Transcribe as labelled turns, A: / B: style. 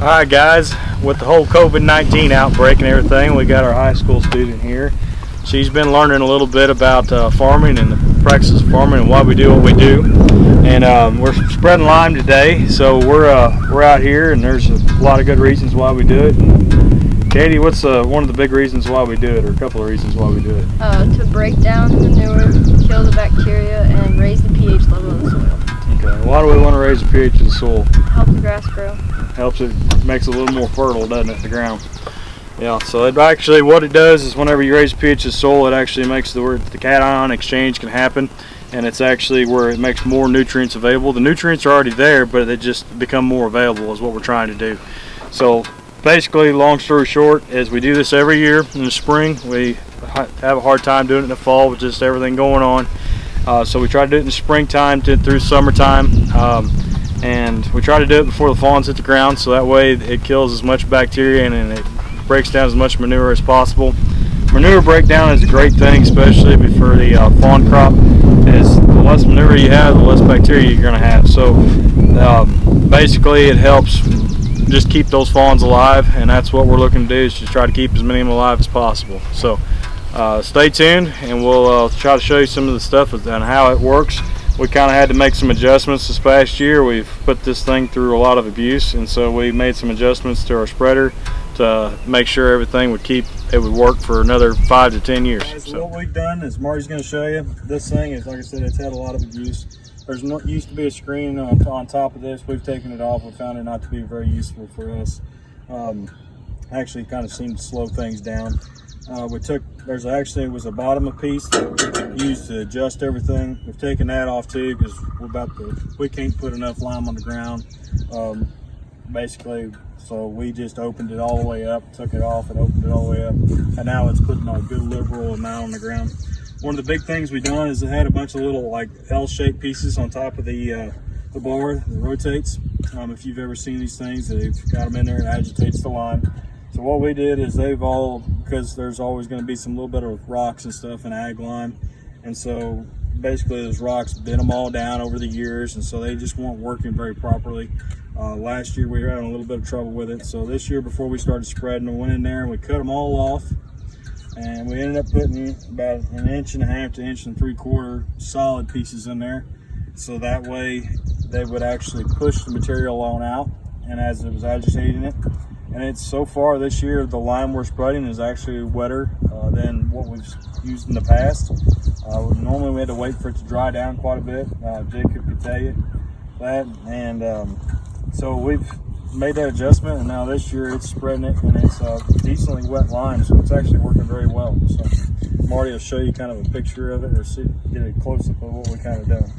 A: All right, guys, with the whole COVID-19 outbreak and everything, we got our high school student here. She's been learning a little bit about farming and the practices of farming and why we do what we do. And we're spreading lime today, so we're out here, and there's a lot of good reasons why we do it. And Katie, what's one of the big reasons why we do it, or a couple of reasons why we do it?
B: To break down the manure, kill the bacteria, and raise the pH level of the soil.
A: Okay, why do we want to raise the pH of the soil?
B: Help the grass grow.
A: Helps it, makes it a little more fertile, doesn't it, the ground? Yeah, so it actually, what it does is whenever you raise the pH of the soil, it actually makes the cation exchange can happen, and it's actually where it makes more nutrients available. The nutrients are already there, but they just become more available is what we're trying to do. So basically, long story short, is we do this every year in the spring. We have a hard time doing it in the fall with just everything going on. So we try to do it in the springtime through summertime. And we try to do it before the fawns hit the ground, so that way it kills as much bacteria and it breaks down as much manure as possible. Manure breakdown is a great thing, especially for the fawn crop, as the less manure you have, the less bacteria you're going to have. So basically it helps just keep those fawns alive, and that's what we're looking to do, is just try to keep as many of them alive as possible. So stay tuned, and we'll try to show you some of the stuff and how it works. We kind of had to make some adjustments this past year. We've put this thing through a lot of abuse, and so we made some adjustments to our spreader to make sure everything would work for another 5 to 10 years. Guys, so what we've done is Marty's going to show you. This thing is, like I said, it's had a lot of abuse. There's used to be a screen on top of this. We've taken it off. We found it not to be very useful for us. Actually, kind of seemed to slow things down. There was a bottom piece that we used to adjust everything. We've taken that off too, because we can't put enough lime on the ground. Basically, so we just opened it all the way up, took it off and opened it all the way up, and now it's putting a good liberal amount on the ground. One of the big things we've done is it had a bunch of little like L-shaped pieces on top of the bar that rotates. If you've ever seen these things, they've got them in there and agitates the lime. So what we did is because there's always going to be some little bit of rocks and stuff in ag lime, and so basically those rocks bent them all down over the years, and so they just weren't working very properly. Last year we were having a little bit of trouble with it, so this year before we started spreading, we went in there and we cut them all off, and we ended up putting about 1.5 inches to 1.75 inches solid pieces in there, so that way they would actually push the material on out, and as it was agitating it. And it's so far this year, the lime we're spreading is actually wetter than what we've used in the past. Normally we had to wait for it to dry down quite a bit. Jacob could tell you that. And so we've made that adjustment, and now this year it's spreading it, and it's decently wet lime, so it's actually working very well. So Marty will show you kind of a picture of it, or get a close-up of what we kind of done.